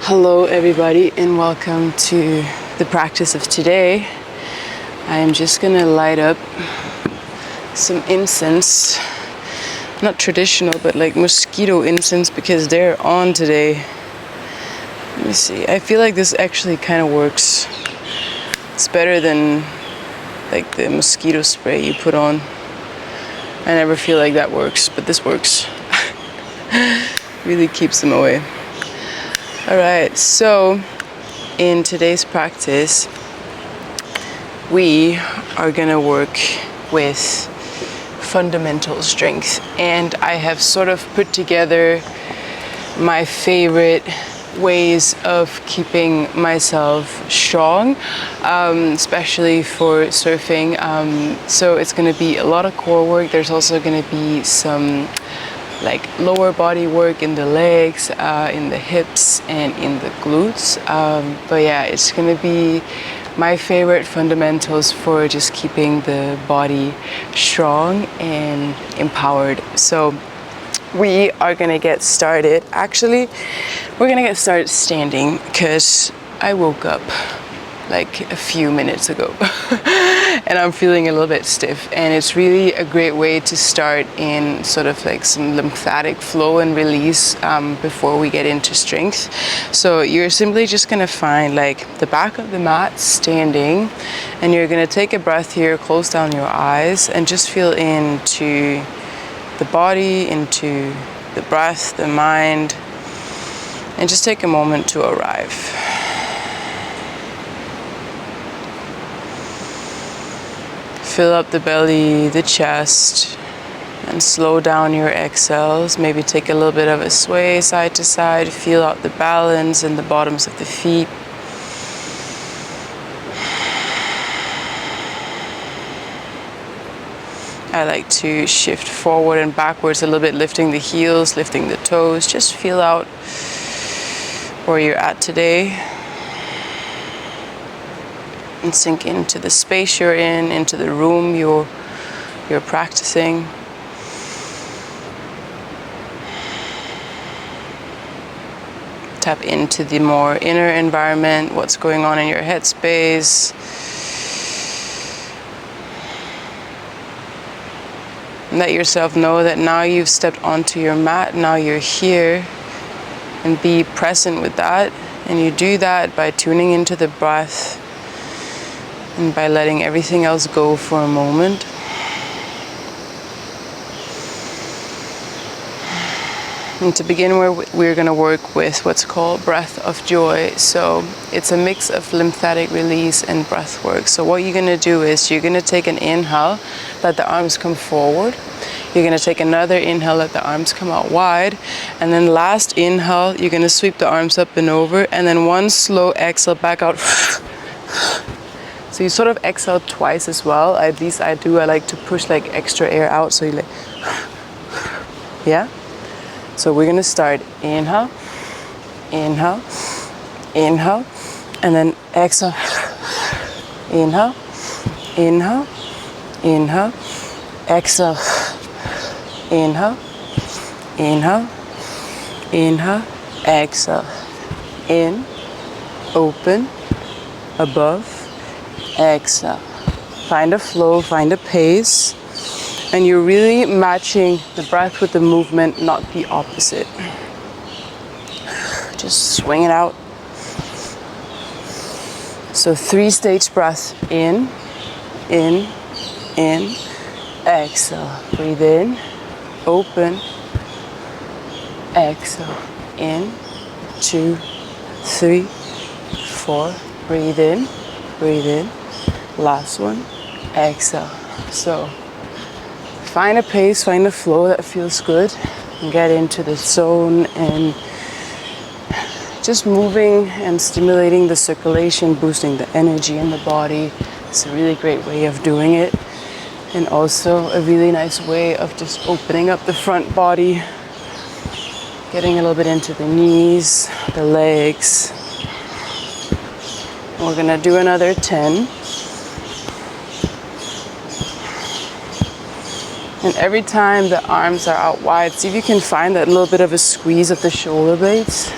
Hello everybody and welcome to the practice of today. I am just gonna light up some incense, not traditional but like mosquito incense because they're on today. Let me see, I feel like this actually kind of works. It's better than like the mosquito spray you put on. I never feel like that works, but this works. Really keeps them away. Alright, so in today's practice, we are gonna work with fundamental strength, and I have sort of put together my favorite ways of keeping myself strong, especially for surfing. So it's gonna be a lot of core work. There's also gonna be some like lower body work in the legs, in the hips, and in the glutes. But yeah, it's gonna be my favorite fundamentals for just keeping the body strong and empowered. So we are gonna get started. Actually, we're gonna get started standing because I woke up like a few minutes ago and I'm feeling a little bit stiff, and it's really a great way to start in sort of like some lymphatic flow and release before we get into strength. So you're simply just gonna find like the back of the mat standing, and you're gonna take a breath here, close down your eyes, and just feel into the body, into the breath, the mind, and just take a moment to arrive. Fill up the belly, the chest, and slow down your exhales. Maybe take a little bit of a sway side to side. Feel out the balance in the bottoms of the feet. I like to shift forward and backwards a little bit, lifting the heels, lifting the toes. Just feel out where you're at today. And sink into the space you're in, into the room you're practicing. Tap into the more inner environment, what's going on in your headspace. And let yourself know that now you've stepped onto your mat, now you're here, and be present with that. And you do that by tuning into the breath, and by letting everything else go for a moment. And to begin with, we're going to work with what's called breath of joy. So it's a mix of lymphatic release and breath work. So what you're going to do is you're going to take an inhale, let the arms come forward. You're going to take another inhale, let the arms come out wide. And then last inhale, you're going to sweep the arms up and over. And then one slow exhale back out. So you sort of exhale twice as well. At least I do. I like to push like extra air out. So you like, yeah? So we're gonna start inhale, inhale, inhale, and then exhale. Inhale, inhale, inhale, exhale. Inhale, inhale, inhale, exhale. In, open, above, exhale. Find a flow, find a pace, and you're really matching the breath with the movement, not the opposite. Just swing it out. So 3-stage breath. In, exhale. Breathe in, open, exhale. In, 2, 3, 4. Breathe in, breathe in. Last one, exhale. So find a pace, find a flow that feels good, and get into the zone and just moving and stimulating the circulation, boosting the energy in the body. It's a really great way of doing it, and also a really nice way of just opening up the front body, getting a little bit into the knees, the legs. We're gonna do another 10. And every time the arms are out wide, see if you can find that little bit of a squeeze of the shoulder blades.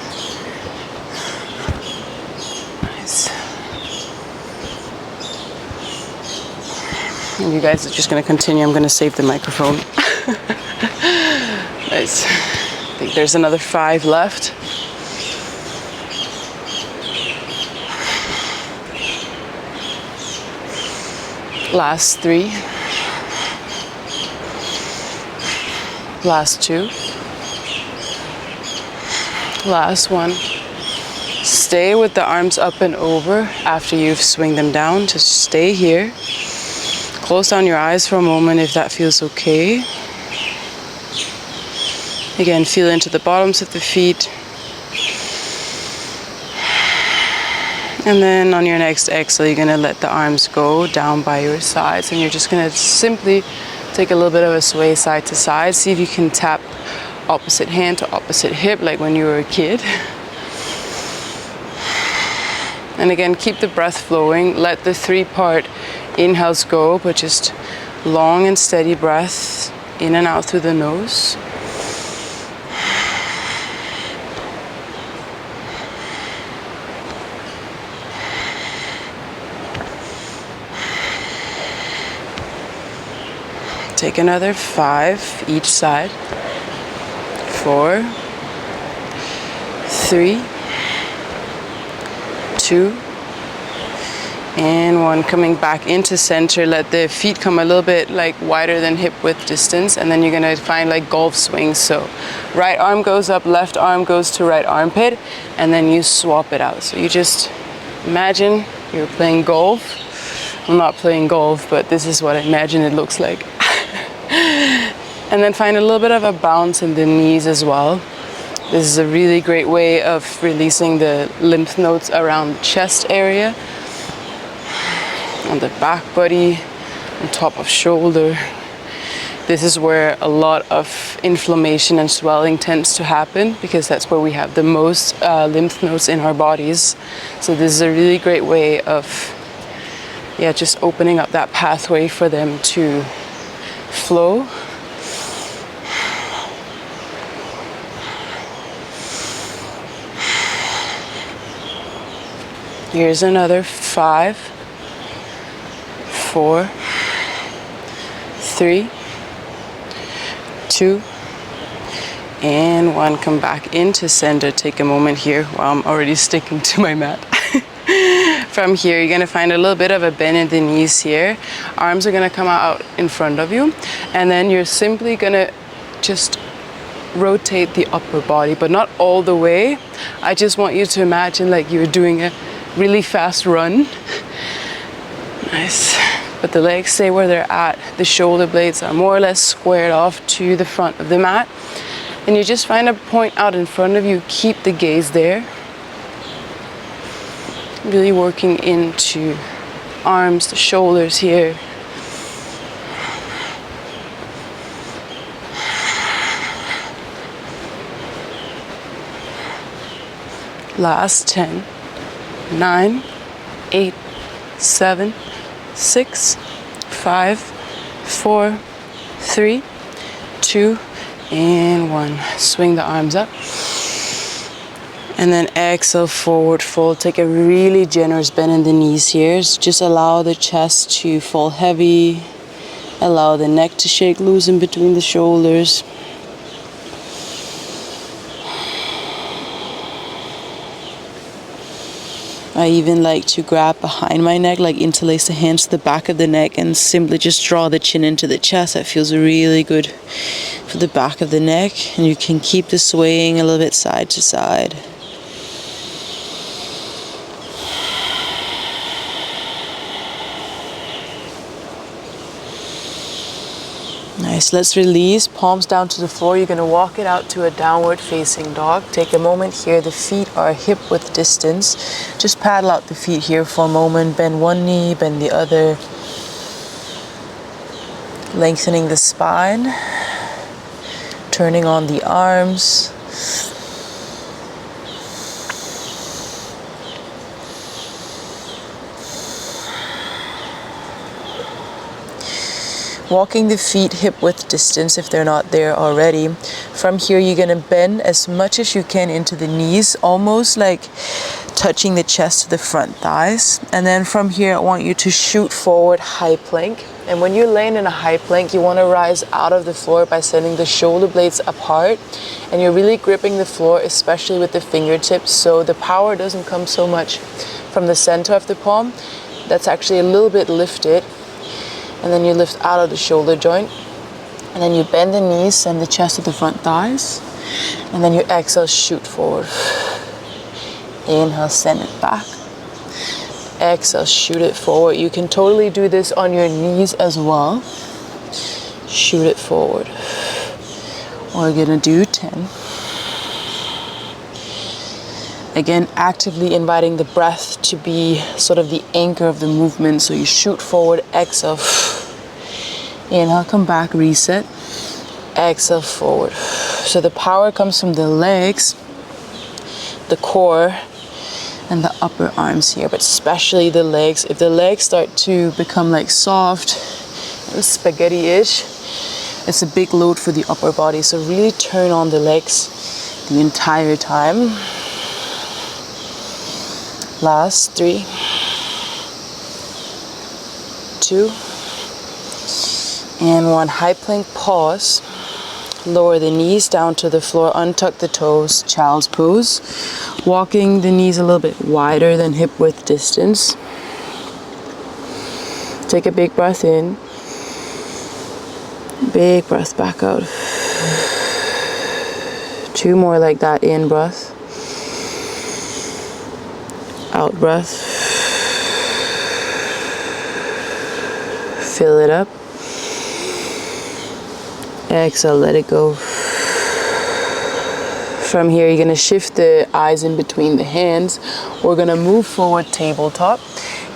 And you guys are just gonna continue. I'm gonna save the microphone. Nice. I think there's another 5 left. Last 3. Last 2. Last 1. Stay with the arms up and over after you've swing them down. Just stay here. Close down your eyes for a moment if that feels okay. Again, feel into the bottoms of the feet. And then on your next exhale, you're gonna let the arms go down by your sides, and you're just gonna simply take a little bit of a sway side to side. See if you can tap opposite hand to opposite hip like when you were a kid. And again, keep the breath flowing. Let the 3-part inhales go, but just long and steady breath in and out through the nose. Take another 5 each side. 4, 3, 2, and 1. Coming back into center. Let the feet come a little bit like wider than hip width distance, and then you're gonna find like golf swings. So right arm goes up, left arm goes to right armpit, and then you swap it out. So you just imagine you're playing golf. I'm not playing golf, but this is what I imagine it looks like. And then find a little bit of a bounce in the knees as well. This is a really great way of releasing the lymph nodes around the chest area, on the back body, on top of shoulder. This is where a lot of inflammation and swelling tends to happen, because that's where we have the most lymph nodes in our bodies. So this is a really great way of just opening up that pathway for them to flow. Here's another 5, 4, 3, 2, and 1. Come back into center. Take a moment here while I'm already sticking to my mat. From here, you're gonna find a little bit of a bend in the knees here. Arms are gonna come out in front of you, and then you're simply gonna just rotate the upper body, but not all the way. I just want you to imagine like you're doing a really fast run. Nice. But the legs stay where they're at. The shoulder blades are more or less squared off to the front of the mat. And you just find a point out in front of you. Keep the gaze there. Really working into arms, the shoulders here. Last 10, 9, 8, 7, 6, 5, 4, 3, 2, and 1. Swing the arms up. And then exhale, forward fold. Take a really generous bend in the knees here. So just allow the chest to fall heavy. Allow the neck to shake loose in between the shoulders. I even like to grab behind my neck, like interlace the hands to the back of the neck and simply just draw the chin into the chest. That feels really good for the back of the neck. And you can keep the swaying a little bit side to side. Nice, let's release, palms down to the floor. You're gonna walk it out to a downward facing dog. Take a moment here, the feet are hip width distance. Just paddle out the feet here for a moment. Bend one knee, bend the other. Lengthening the spine. Turning on the arms. Walking the feet hip width distance if they're not there already. From here, you're gonna bend as much as you can into the knees, almost like touching the chest to the front thighs. And then from here, I want you to shoot forward, high plank. And when you're laying in a high plank, you want to rise out of the floor by sending the shoulder blades apart, and you're really gripping the floor, especially with the fingertips, so the power doesn't come so much from the center of the palm. That's actually a little bit lifted, and then you lift out of the shoulder joint, and then you bend the knees, send the chest to the front thighs, and then you exhale, shoot forward. Inhale, send it back. Exhale, shoot it forward. You can totally do this on your knees as well. Shoot it forward. We're gonna do 10. Again, actively inviting the breath to be sort of the anchor of the movement. So you shoot forward, exhale. Inhale, come back, reset. Exhale, forward. So the power comes from the legs, the core, and the upper arms here, but especially the legs. If the legs start to become like soft and spaghetti-ish, it's a big load for the upper body. So really turn on the legs the entire time. Last 3, 2, and 1. High plank, pause. Lower the knees down to the floor, untuck the toes, child's pose. Walking the knees a little bit wider than hip width distance. Take a big breath in. Big breath back out. 2 more like that, in breath. Out breath. Fill it up. Exhale, let it go. From here, you're gonna shift the eyes in between the hands. We're gonna move forward, tabletop.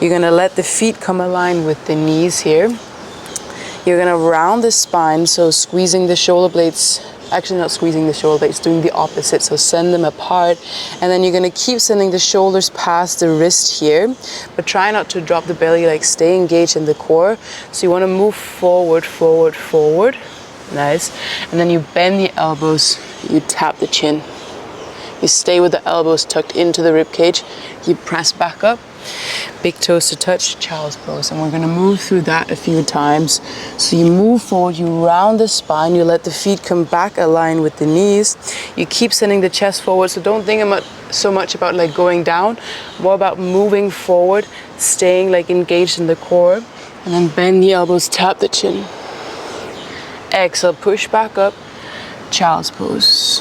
You're gonna let the feet come aligned with the knees here. You're gonna round the spine, so squeezing the shoulder blades, actually not squeezing the shoulder blades, doing the opposite, so send them apart. And then you're gonna keep sending the shoulders past the wrist here, but try not to drop the belly, like stay engaged in the core. So you wanna move forward, forward, forward. Nice. And then you bend the elbows, you tap the chin. You stay with the elbows tucked into the rib cage. You press back up, big toes to touch, child's pose. And we're gonna move through that a few times. So you move forward, you round the spine, you let the feet come back, align with the knees. You keep sending the chest forward, so don't think so much about like going down, more about moving forward, staying like engaged in the core. And then bend the elbows, tap the chin. Exhale, push back up, child's pose.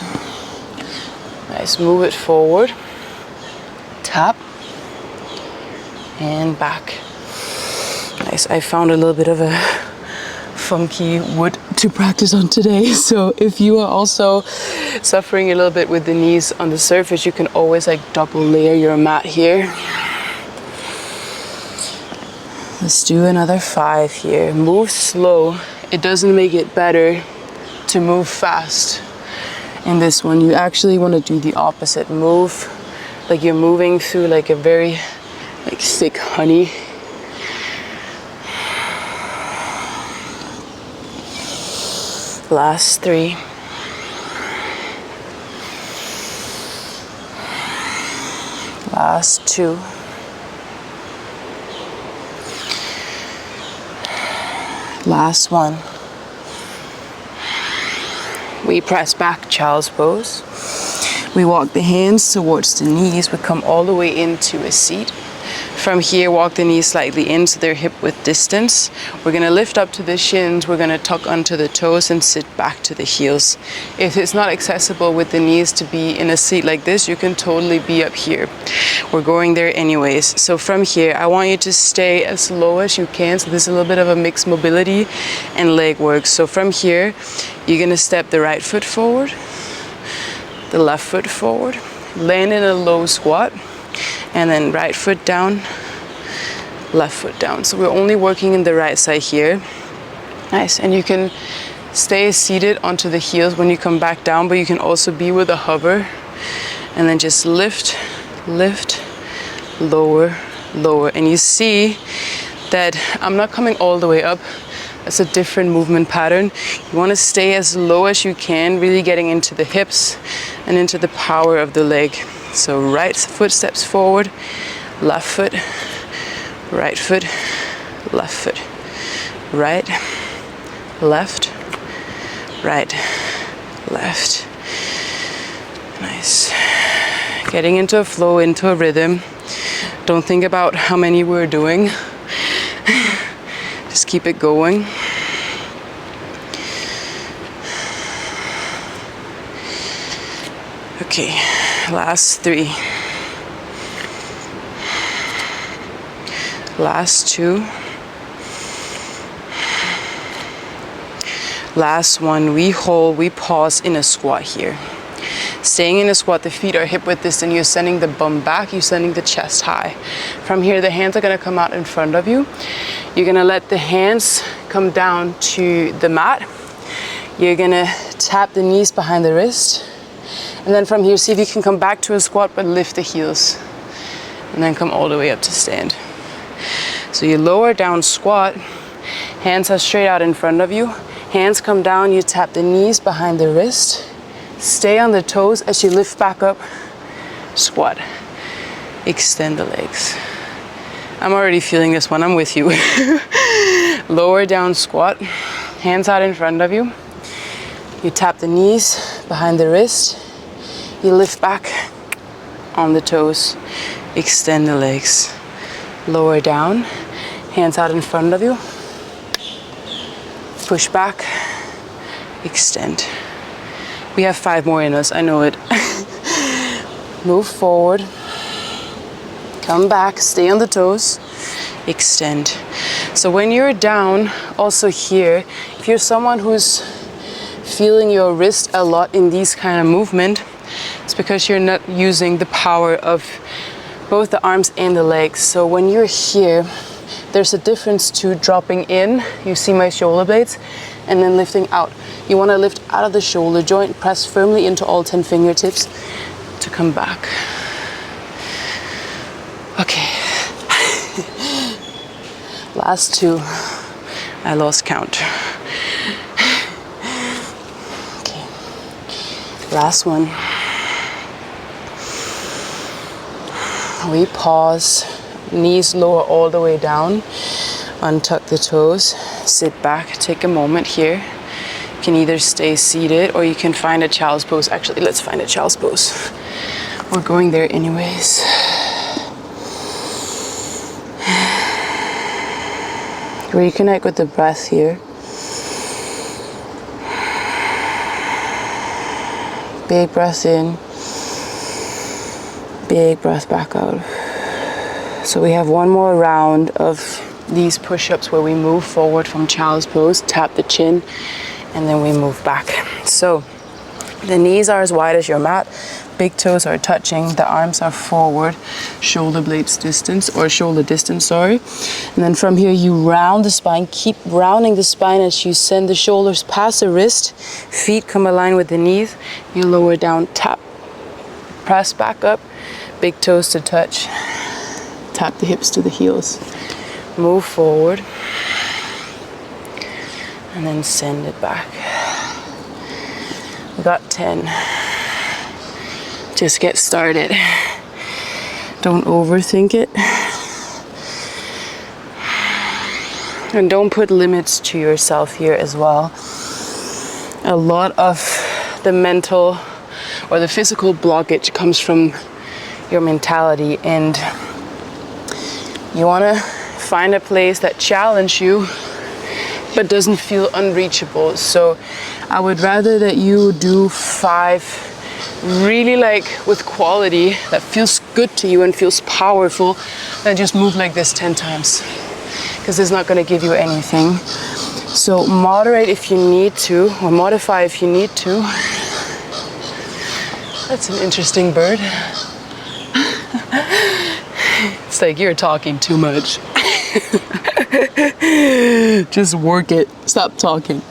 Nice, move it forward, tap, and back. Nice, I found a little bit of a funky wood to practice on today. So if you are also suffering a little bit with the knees on the surface, you can always like double layer your mat here. Let's do another 5 here. Move slow. It doesn't make it better to move fast. In this one, you actually want to do the opposite. Move like you're moving through like a very like thick honey. Last 3. Last 2. Last 1. We press back, child's pose. We walk the hands towards the knees. We come all the way into a seat. From here, walk the knees slightly in so they're hip width distance. We're gonna lift up to the shins. We're gonna tuck onto the toes and sit back to the heels. If it's not accessible with the knees to be in a seat like this, you can totally be up here. We're going there anyways. So from here, I want you to stay as low as you can. So there's a little bit of a mixed mobility and leg work. So from here, you're gonna step the right foot forward, the left foot forward, land in a low squat, and then right foot down, left foot down. So we're only working in the right side here. Nice, and you can stay seated onto the heels when you come back down, but you can also be with a hover, and then just lift, lift, lower, lower. And you see that I'm not coming all the way up. That's a different movement pattern. You want to stay as low as you can, really getting into the hips and into the power of the leg. So right foot steps forward, left foot, right foot, left foot. right, left, right, left. Nice. Getting into a flow, into a rhythm. Don't think about how many we're doing. Just keep it going. Okay, last 3. Last 2. Last 1. We hold, we pause in a squat here. Staying in a squat, the feet are hip width distance. You're sending the bum back, you're sending the chest high. From here, the hands are gonna come out in front of you. You're gonna let the hands come down to the mat. You're gonna tap the knees behind the wrist. And then from here, see if you can come back to a squat, but lift the heels. And then come all the way up to stand. So you lower down squat, hands are straight out in front of you. Hands come down, you tap the knees behind the wrist. Stay on the toes as you lift back up, squat. Extend the legs. I'm already feeling this one, I'm with you. Lower down squat, hands out in front of you. You tap the knees behind the wrist. You lift back on the toes, extend the legs. Lower down, hands out in front of you. Push back, extend. We have 5 more in us, I know it. Move forward, come back, stay on the toes, extend. So when you're down, also here, if you're someone who's feeling your wrist a lot in these kind of movement, it's because you're not using the power of both the arms and the legs. So when you're here, there's a difference to dropping in, you see my shoulder blades, and then lifting out. You want to lift out of the shoulder joint, press firmly into all 10 fingertips to come back. Okay. Last 2. I lost count. Okay. Last 1. We pause, knees lower all the way down, untuck the toes, sit back, take a moment here. You can either stay seated or you can find a child's pose. Actually, let's find a child's pose. We're going there anyways. Reconnect with the breath here. Big breath in. Big breath back out. So we have 1 more round of these push-ups where we move forward from child's pose, tap the chin, and then we move back. So the knees are as wide as your mat, big toes are touching, the arms are forward, shoulder blades distance, or shoulder distance, sorry. And then from here you round the spine, keep rounding the spine as you send the shoulders past the wrist, feet come aligned with the knees, you lower down, tap, press back up, big toes to touch, tap the hips to the heels, move forward, and then send it back. We got 10. Just get started. Don't overthink it. And don't put limits to yourself here as well. A lot of the mental or the physical blockage comes from your mentality, and you want to find a place that challenges you but doesn't feel unreachable. So I would rather that you do 5 really like with quality that feels good to you and feels powerful than just move like this 10 times, because it's not going to give you anything. So moderate if you need to, or modify if you need to. That's an interesting bird. It's like you're talking too much. Just work it. Stop talking.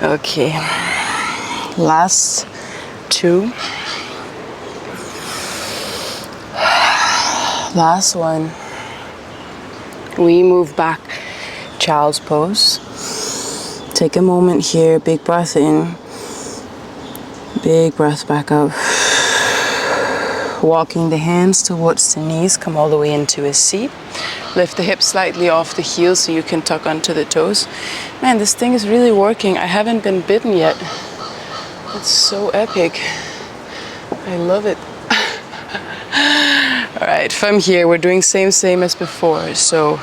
Okay. Last 2. Last 1. We move back, child's pose. Take a moment here, big breath in, big breath back up. Walking the hands towards the knees, come all the way into a seat. Lift the hips slightly off the heels so you can tuck onto the toes. Man, this thing is really working. I haven't been bitten yet. It's so epic. I love it. All right, from here, we're doing same as before. So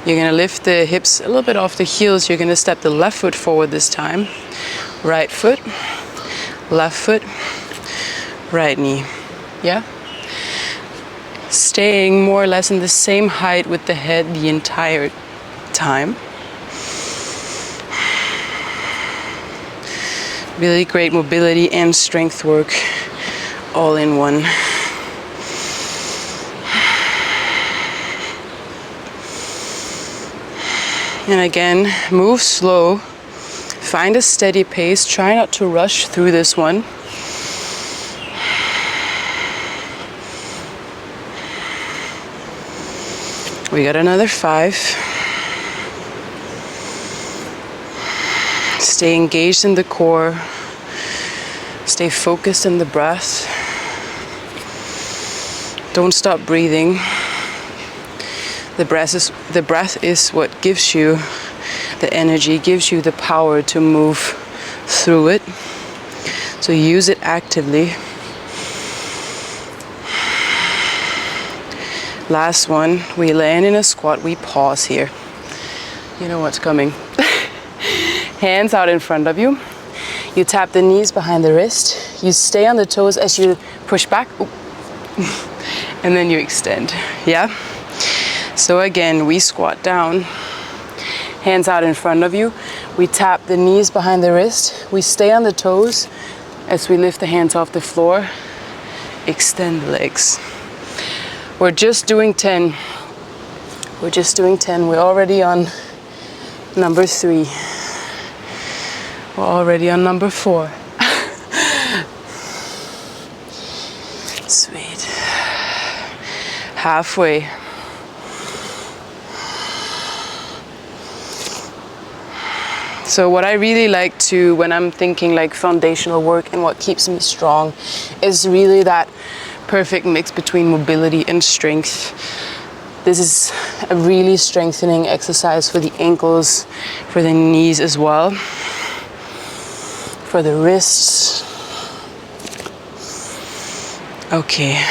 you're gonna lift the hips a little bit off the heels. You're gonna step the left foot forward this time. Right foot, left foot, right knee. Yeah? Staying more or less in the same height with the head the entire time. Really great mobility and strength work all in one. And again, move slow. Find a steady pace. Try not to rush through this one. We got another 5. Stay engaged in the core. Stay focused in the breath. Don't stop breathing. The breath is what gives you the energy, gives you the power to move through it. So use it actively. Last one, we land in a squat, we pause here. You know what's coming. Hands out in front of you. You tap the knees behind the wrist. You stay on the toes as you push back. And then you extend, yeah? So again, we squat down. Hands out in front of you. We tap the knees behind the wrist. We stay on the toes as we lift the hands off the floor. Extend the legs. We're just doing 10. We're just doing 10. We're already on number 3. We're already on number 4. Sweet. Halfway. So what I really like to, when I'm thinking like foundational work and what keeps me strong, is really that perfect mix between mobility and strength. This is a really strengthening exercise for the ankles, for the knees as well, for the wrists. Okay,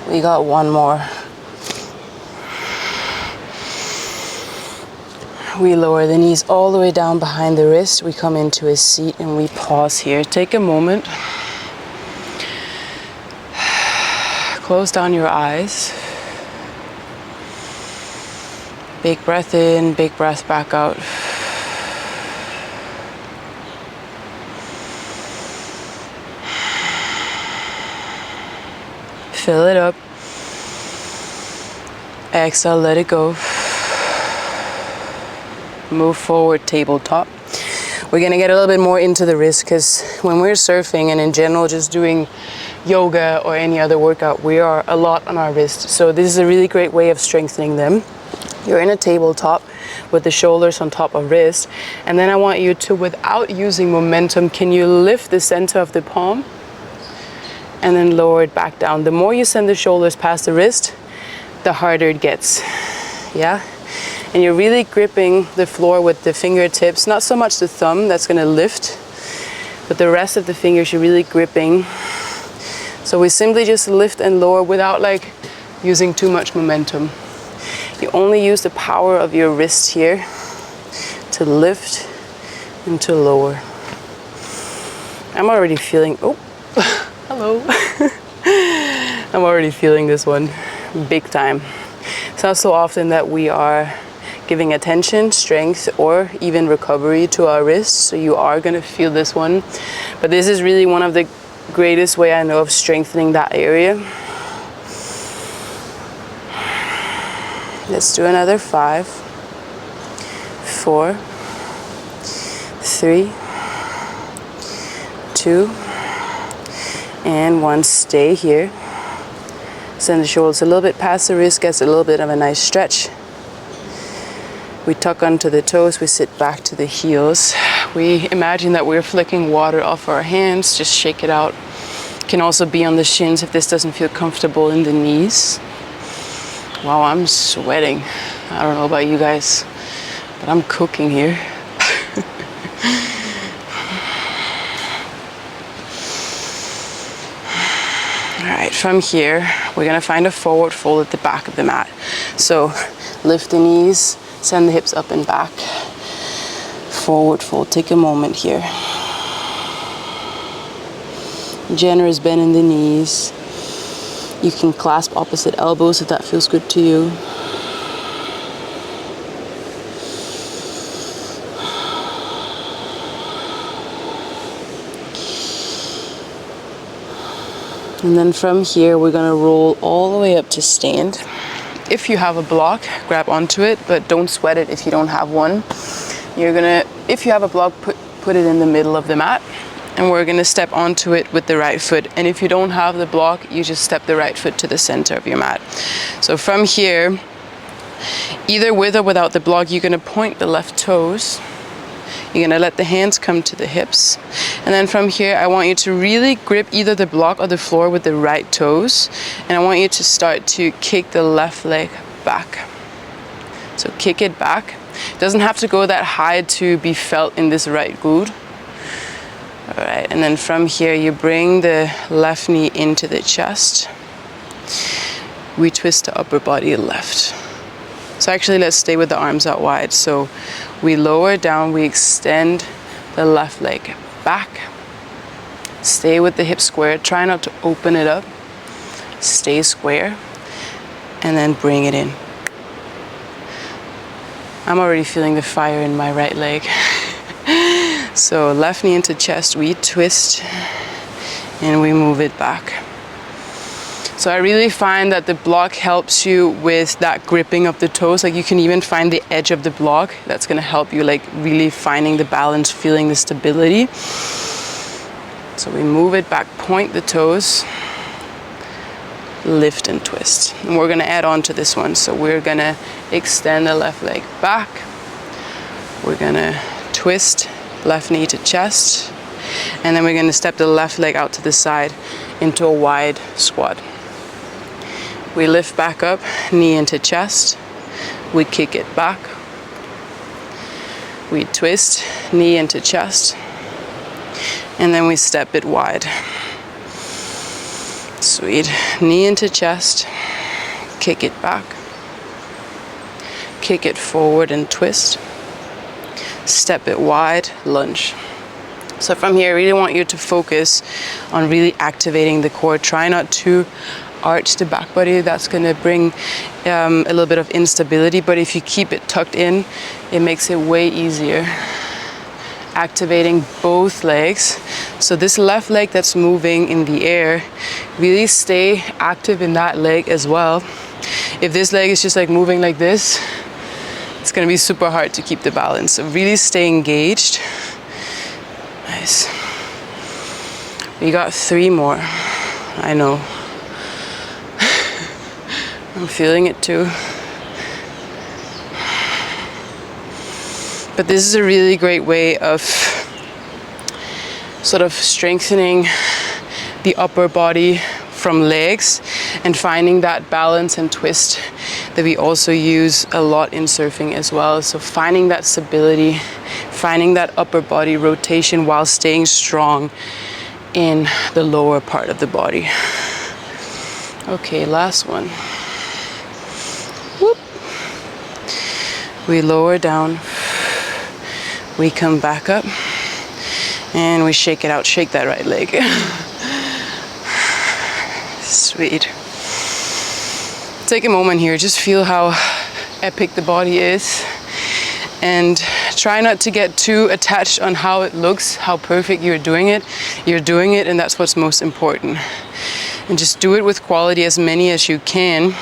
we got one more. We lower the knees all the way down behind the wrist. We come into a seat and we pause here. Take a moment. Close down your eyes. Big breath in, big breath back out. Fill it up. Exhale, let it go. Move forward, tabletop. We're gonna get a little bit more into the wrist because when we're surfing and in general just doing yoga or any other workout, we are a lot on our wrists. So this is a really great way of strengthening them. You're in a tabletop with the shoulders on top of wrist. And then I want you to, without using momentum, can you lift the center of the palm and then lower it back down. The more you send the shoulders past the wrist, the harder it gets, yeah? And you're really gripping the floor with the fingertips, not so much the thumb, that's gonna lift, but the rest of the fingers you're really gripping. So we simply just lift and lower without like using too much momentum. You only use the power of your wrist here to lift and to lower. I'm already feeling, oh, hello. I'm already feeling this one big time. It's not so often that we are giving attention, strength, or even recovery to our wrists, so you are gonna feel this one. But this is really one of the greatest way I know of strengthening that area. Let's do another 5, 4, 3, 2, and 1. Stay here. Send the shoulders a little bit past the wrist, gets a little bit of a nice stretch. We tuck onto the toes, we sit back to the heels. We imagine that we're flicking water off our hands, just shake it out. Can also be on the shins if this doesn't feel comfortable in the knees. Wow, I'm sweating. I don't know about you guys, but I'm cooking here. All right, from here, we're gonna find a forward fold at the back of the mat. So lift the knees, send the hips up and back. Forward fold, take a moment here. Generous bend in the knees. You can clasp opposite elbows if that feels good to you. And then from here, we're gonna roll all the way up to stand. If you have a block, grab onto it, but don't sweat it if you don't have one. You're gonna, if you have a block, put it in the middle of the mat, and we're gonna step onto it with the right foot. And if you don't have the block, you just step the right foot to the center of your mat. So from here, either with or without the block, you're gonna point the left toes. You're gonna let the hands come to the hips. And then from here, I want you to really grip either the block or the floor with the right toes. And I want you to start to kick the left leg back. So kick it back. It doesn't have to go that high to be felt in this right glute. All right, and then from here, you bring the left knee into the chest. We twist the upper body left. So actually, let's stay with the arms out wide. So we lower down, we extend the left leg back. Stay with the hip square. Try not to open it up. Stay square. And then bring it in. I'm already feeling the fire in my right leg. So left knee into chest, we twist, and we move it back. So I really find that the block helps you with that gripping of the toes. Like you can even find the edge of the block. That's gonna help you like really finding the balance, feeling the stability. So we move it back, point the toes, lift and twist. And we're gonna add on to this one. So we're gonna extend the left leg back. We're gonna twist, left knee to chest. And then we're gonna step the left leg out to the side into a wide squat. We lift back up, knee into chest. We kick it back. We twist, knee into chest. And then we step it wide. Sweet. Knee into chest. Kick it back. Kick it forward and twist. Step it wide, lunge. So from here, I really want you to focus on really activating the core. Try not to arch the back body. That's going to bring a little bit of instability, but if you keep it tucked in, it makes it way easier. Activating both legs. So this left leg that's moving in the air, really stay active in that leg as well. If this leg is just like moving like this, it's going to be super hard to keep the balance. So really stay engaged. Nice. We got 3 more. I know. I'm feeling it too. But this is a really great way of sort of strengthening the upper body from legs and finding that balance and twist that we also use a lot in surfing as well. So finding that stability, finding that upper body rotation while staying strong in the lower part of the body. Okay, last one. Whoop. We lower down, we come back up, and we shake it out. Shake that right leg. Sweet. Take a moment here, just feel how epic the body is, and try not to get too attached on how it looks, how perfect you're doing it. You're doing it, and that's what's most important. And just do it with quality, as many as you can.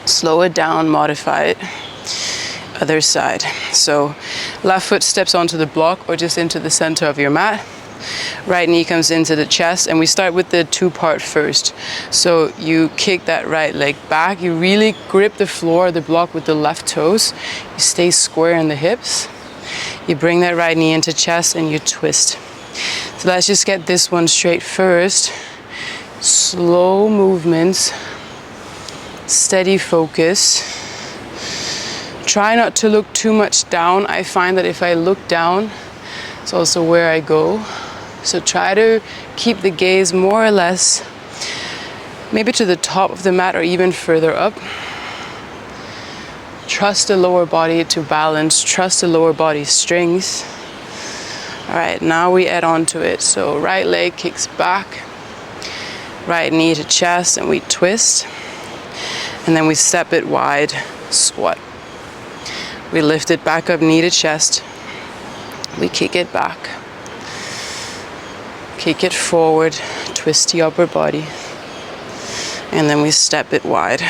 Slow it down, modify it. Other side. So left foot steps onto the block or just into the center of your mat. Right knee comes into the chest, and we start with the 2-part first. So you kick that right leg back. You really grip the floor, the block with the left toes. You stay square in the hips. You bring that right knee into chest and you twist. So let's just get this one straight first. Slow movements, steady focus. Try not to look too much down. I find that if I look down, it's also where I go. So try to keep the gaze more or less maybe to the top of the mat or even further up. Trust the lower body to balance, trust the lower body strength. All right, now we add on to it. So right leg kicks back, right knee to chest, and we twist. And then we step it wide, squat. We lift it back up, knee to chest. We kick it back. Kick it forward, twist the upper body. And then we step it wide.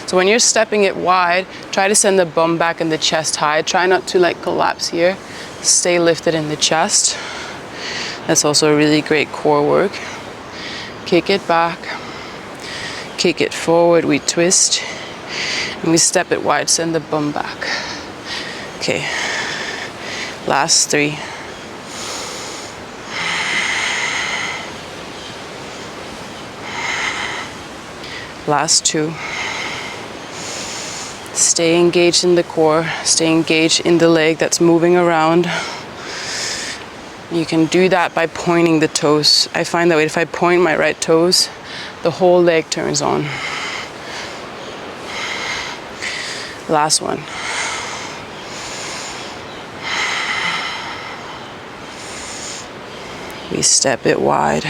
So when you're stepping it wide, try to send the bum back and the chest high. Try not to like collapse here. Stay lifted in the chest. That's also a really great core work. Kick it back. Kick it forward, we twist. And we step it wide, send the bum back. Okay, last 3. Last 2. Stay engaged in the core, stay engaged in the leg that's moving around. You can do that by pointing the toes. I find that if I point my right toes, the whole leg turns on. Last one. We step it wide.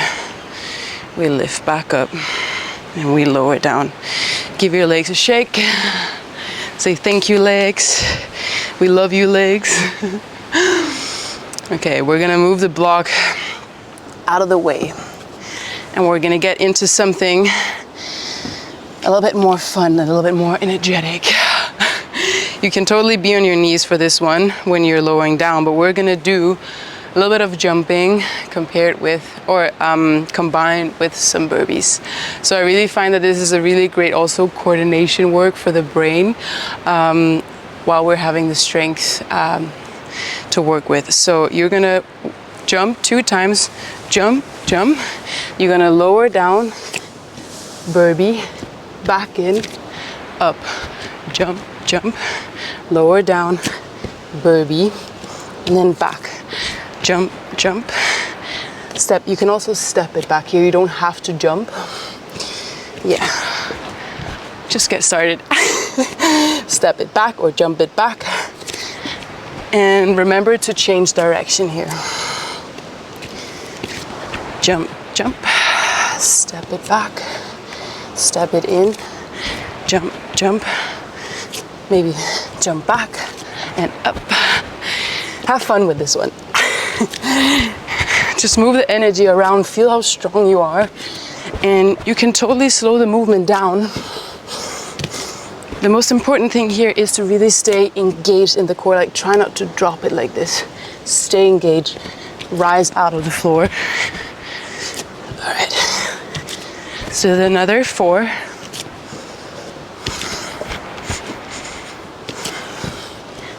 We lift back up and we lower down. Give your legs a shake. Say thank you, legs. We love you, legs. Okay, we're gonna move the block out of the way. And we're gonna get into something a little bit more fun, a little bit more energetic. You can totally be on your knees for this one when you're lowering down, but we're gonna do a little bit of jumping combined with some burpees. So I really find that this is a really great also coordination work for the brain while we're having the strength to work with. So you're gonna jump 2 times, jump, jump. You're gonna lower down, burpee, back in, up, jump, jump, lower down, burpee, and then back. Jump, jump, step. You can also step it back here. You don't have to jump. Yeah, just get started. Step it back or jump it back. And remember to change direction here. Jump, jump, step it back, step it in, jump, jump, maybe jump back and up. Have fun with this one. Just move the energy around, feel how strong you are, and you can totally slow the movement down. The most important thing here is to really stay engaged in the core, like try not to drop it like this. Stay engaged, rise out of the floor. All right, so another 4.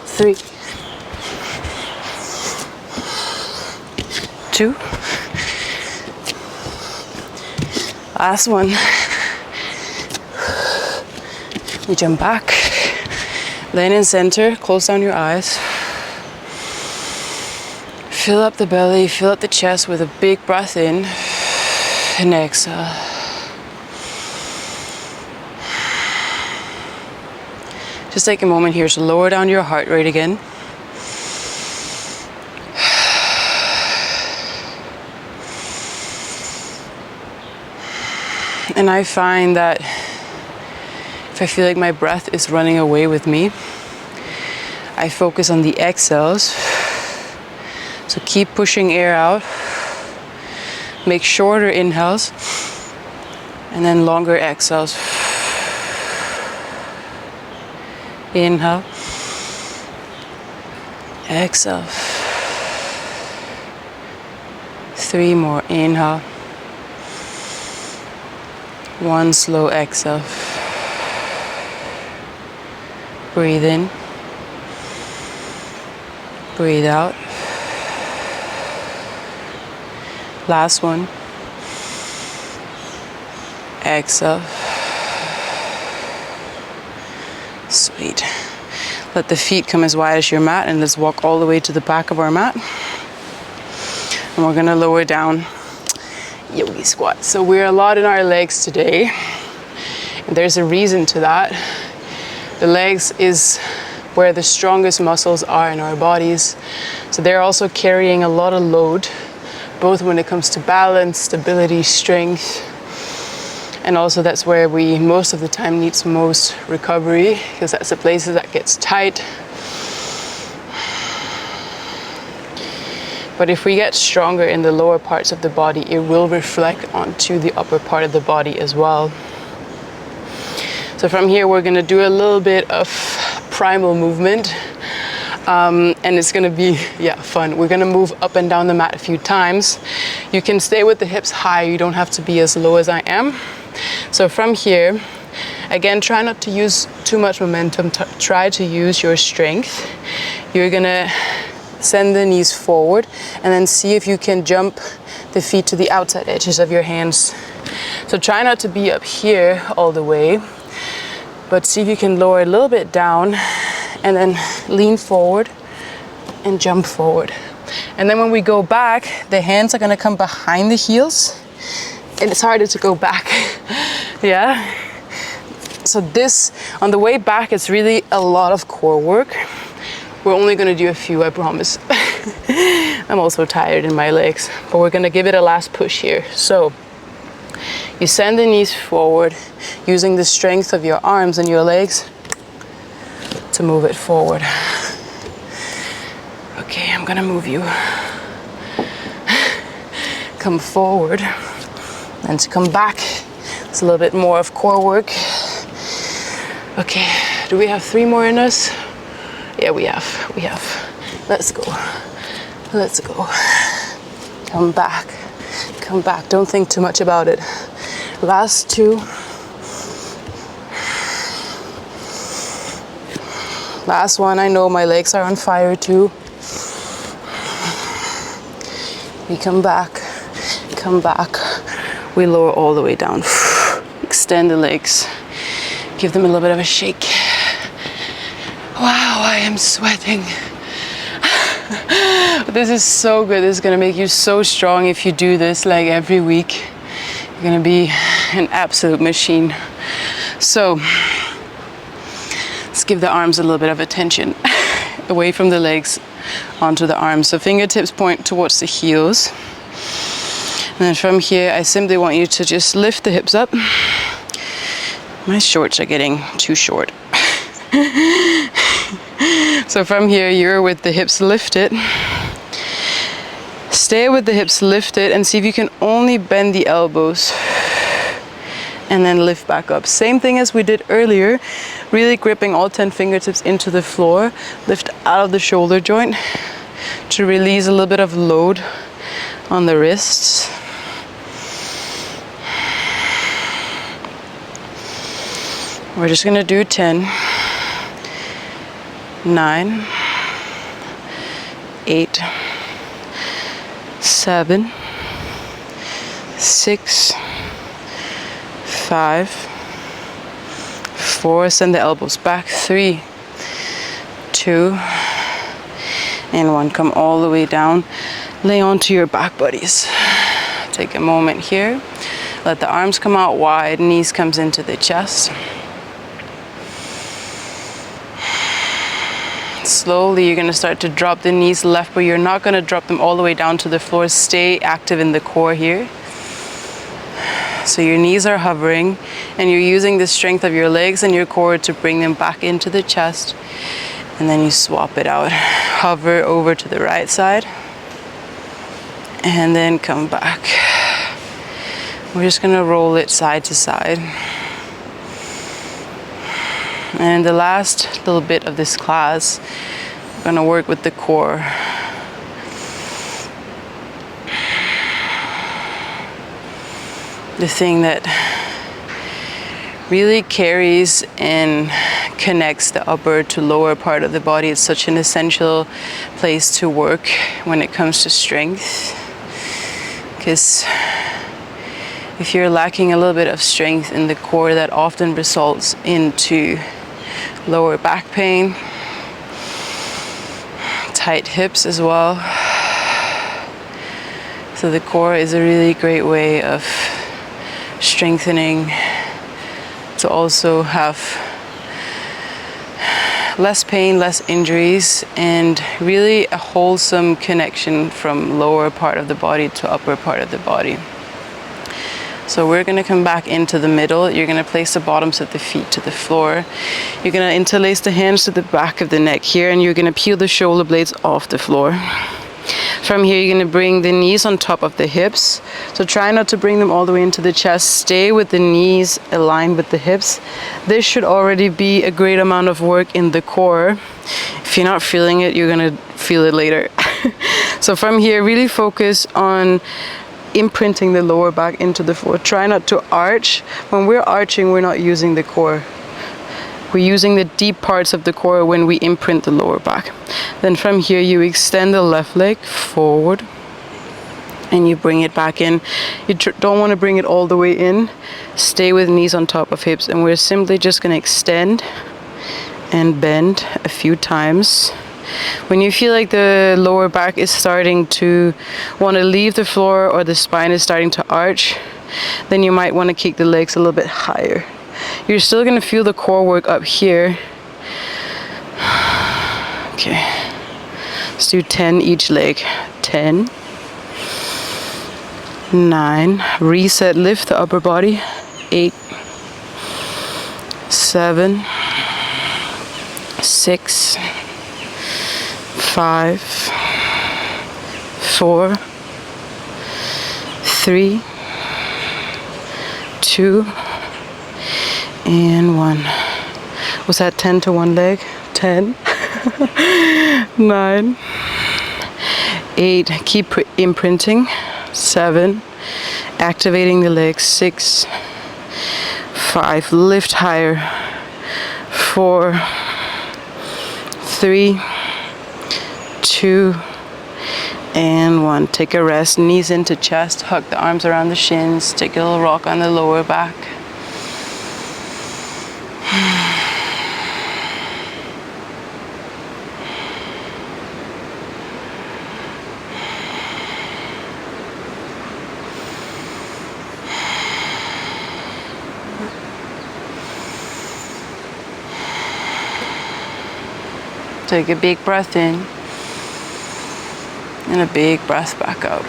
3, 2. Last one. You jump back, land in center, close down your eyes. Fill up the belly, fill up the chest with a big breath in and exhale. Just take a moment here to lower down your heart rate again. And I find that if I feel like my breath is running away with me, I focus on the exhales. So keep pushing air out. Make shorter inhales and then longer exhales. Inhale. Exhale. 3 more. Inhale. 1 slow exhale. Breathe in. Breathe out. Last one. Exhale. Sweet. Let the feet come as wide as your mat, and let's walk all the way to the back of our mat. And we're gonna lower down yogi squat. So we're a lot in our legs today. And there's a reason to that. The legs is where the strongest muscles are in our bodies. So they're also carrying a lot of load, both when it comes to balance, stability, strength. And also that's where we most of the time need most recovery, because that's the places that gets tight. But if we get stronger in the lower parts of the body, it will reflect onto the upper part of the body as well. So from here, we're gonna do a little bit of primal movement. And it's gonna be, fun. We're gonna move up and down the mat a few times. You can stay with the hips high. You don't have to be as low as I am. So from here, again, try not to use too much momentum. Try to use your strength. You're gonna send the knees forward and then see if you can jump the feet to the outside edges of your hands. So try not to be up here all the way, but see if you can lower a little bit down and then lean forward and jump forward. And then when we go back, the hands are gonna come behind the heels, and it's harder to go back. Yeah? So this, on the way back, it's really a lot of core work. We're only gonna do a few, I promise. I'm also tired in my legs, but we're gonna give it a last push here. So you send the knees forward, using the strength of your arms and your legs to move it forward. Okay, I'm gonna move you. Come forward, and to come back, it's a little bit more of core work. Okay, do we have 3 more in us? Yeah, we have. Let's go. Come back. Don't think too much about it. Last 2. Last one. I know my legs are on fire too. We come back. We lower all the way down. Extend the legs. Give them a little bit of a shake. Wow, I am sweating. This is so good. This is gonna make you so strong if you do this like every week. You're gonna be an absolute machine. So let's give the arms a little bit of attention. Away from the legs, onto the arms. So fingertips point towards the heels. And then from here, I simply want you to just lift the hips up. My shorts are getting too short. So from here, you're with the hips lifted. Stay with the hips lifted and see if you can only bend the elbows. And then lift back up. Same thing as we did earlier. Really gripping all 10 fingertips into the floor. Lift out of the shoulder joint to release a little bit of load on the wrists. We're just gonna do 10, 9, 8, 7, 6, 5, 4, send the elbows back, 3, 2, and 1. Come all the way down, lay onto your back buddies. Take a moment here, let the arms come out wide, knees comes into the chest. Slowly, you're gonna start to drop the knees left, but you're not gonna drop them all the way down to the floor. Stay active in the core here. So your knees are hovering, and you're using the strength of your legs and your core to bring them back into the chest. And then you swap it out. Hover over to the right side, and then come back. We're just gonna roll it side to side. And the last little bit of this class, we're gonna work with the core. The thing that really carries and connects the upper to lower part of the body. It's such an essential place to work when it comes to strength, because If you're lacking a little bit of strength in the core, that often results into lower back pain, tight hips as well. So the core is a really great way of strengthening, to also have less pain, less injuries, and really a wholesome connection from lower part of the body to upper part of the body. So we're going to come back into the middle. You're going to place the bottoms of the feet to the floor. You're going to interlace the hands to the back of the neck here, and you're going to peel the shoulder blades off the floor. From here, you're going to bring the knees on top of the hips. So try not to bring them all the way into the chest. Stay with the knees aligned with the hips. This should already be a great amount of work in the core. If you're not feeling it, you're going to feel it later. So from here, really focus on imprinting the lower back into the floor. Try not to arch. When we're arching, we're not using the core. We're using the deep parts of the core when we imprint the lower back. Then from here, you extend the left leg forward and you bring it back in. You don't want to bring it all the way in. Stay with knees on top of hips, and we're simply just going to extend and bend a few times. When you feel like the lower back is starting to want to leave the floor, or the spine is starting to arch, then you might want to kick the legs a little bit higher. You're still going to feel the core work up here. Okay, let's do 10 each leg. 10, 9, reset, lift the upper body. 8, 7, 6, 5, 4, 3, 2, and 1. Was that 10 to one leg? 10, 9, 8, keep imprinting. 7, activating the legs. 6, 5, lift higher. 4, 3, 2, and 1. Take a rest, knees into chest, hug the arms around the shins, take a little rock on the lower back. Take a big breath in and a big breath back out.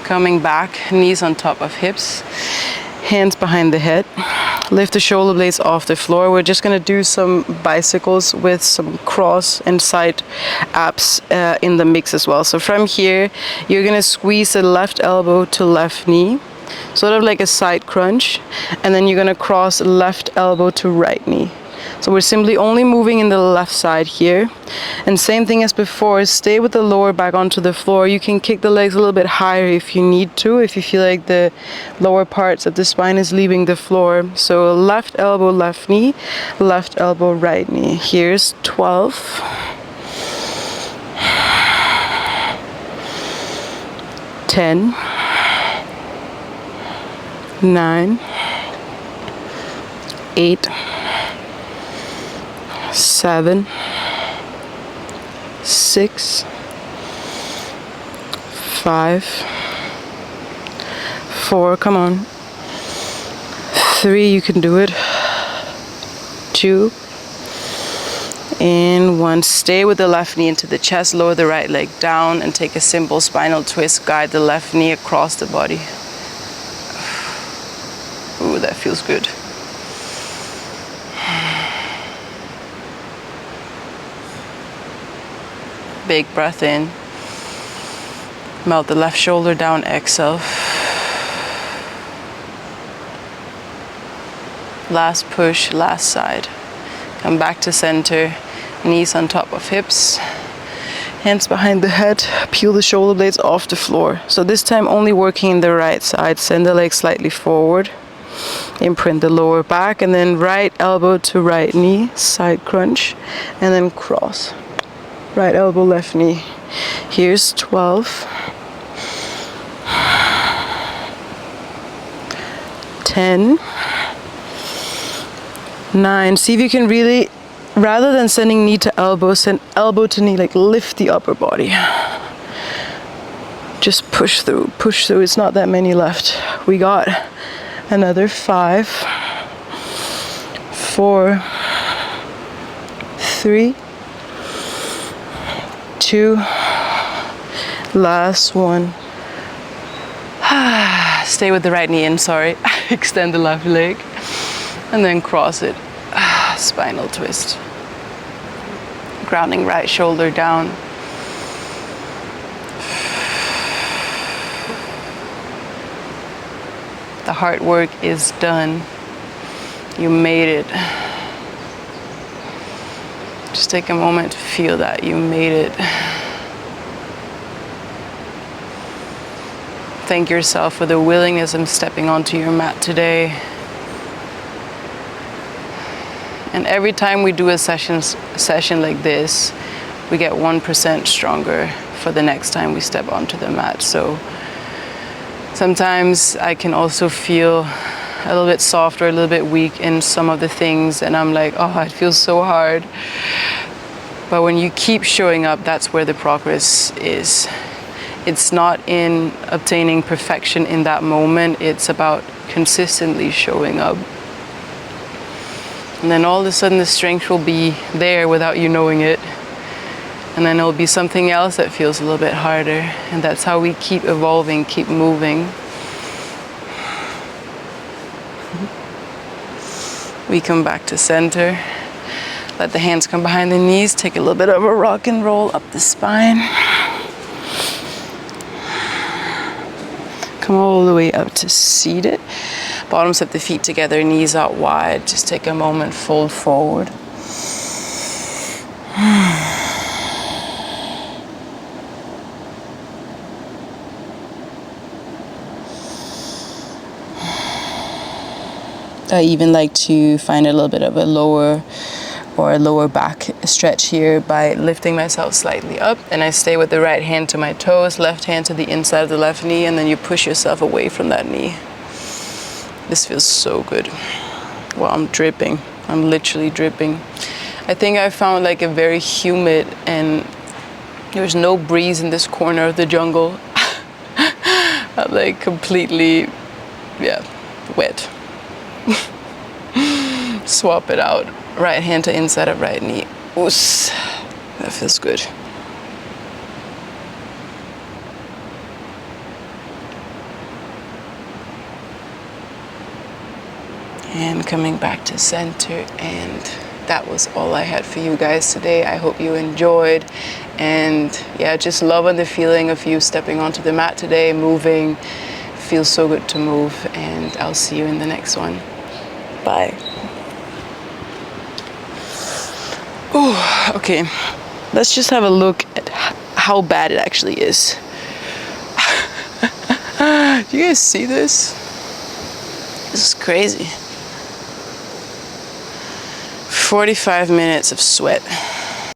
Coming back, knees on top of hips, hands behind the head. Lift the shoulder blades off the floor. We're just going to do some bicycles with some cross and side abs in the mix as well. So from here, you're going to squeeze the left elbow to left knee, sort of like a side crunch, and then you're going to cross left elbow to right knee. So we're simply only moving in the left side here. And same thing as before, stay with the lower back onto the floor. You can kick the legs a little bit higher if you need to, if you feel like the lower parts of the spine is leaving the floor. So left elbow, left knee, left elbow, right knee. Here's 12. 10. 9, 8, 7, 6, 5, 4, come on, 3, you can do it, 2, and 1. Stay with the left knee into the chest, lower the right leg down, and take a simple spinal twist. Guide the left knee across the body. Ooh, that feels good. Big breath in. Melt the left shoulder down, exhale. Last push, last side. Come back to center, knees on top of hips. Hands behind the head, peel the shoulder blades off the floor. So this time only working in the right side. Send the legs slightly forward. Imprint the lower back, and then right elbow to right knee, side crunch, and then cross. Right elbow, left knee. Here's 12. 10, 9. See if you can really, rather than sending knee to elbow, send elbow to knee, like lift the upper body. Just push through, push through. It's not that many left. We got another 5, 4, 3, 2, last one. Stay with the right knee in, sorry. Extend the left leg. And then cross it. Spinal twist. Grounding right shoulder down. The hard work is done. You made it. Just take a moment to feel that you made it. Thank yourself for the willingness of stepping onto your mat today. And every time we do a session like this, we get 1% stronger for the next time we step onto the mat. So sometimes I can also feel a little bit soft or a little bit weak in some of the things, and I'm like, oh, it feels so hard. But when you keep showing up, that's where the progress is. It's not in obtaining perfection in that moment, it's about consistently showing up. And then all of a sudden the strength will be there without you knowing it. And then it'll be something else that feels a little bit harder. And that's how we keep evolving, keep moving. We come back to center. Let the hands come behind the knees. Take a little bit of a rock and roll up the spine. Come all the way up to seated. Bottoms of the feet together, knees out wide. Just take a moment, fold forward. I even like to find a little bit of a lower back stretch here by lifting myself slightly up, and I stay with the right hand to my toes, left hand to the inside of the left knee, and then you push yourself away from that knee. This feels so good. Well, I'm dripping. I'm literally dripping. I think I found like a very humid, and there's no breeze in this corner of the jungle. I'm like completely, wet. Swap it out. Right hand to inside of right knee. Oos. That feels good. And coming back to center, and that was all I had for you guys today. I hope you enjoyed, and yeah, just loving the feeling of you stepping onto the mat today, moving. Feels so good to move, and I'll see you in the next one. Bye. Oh, okay. Let's just have a look at how bad it actually is. Do you guys see this? This is crazy. 45 minutes of sweat.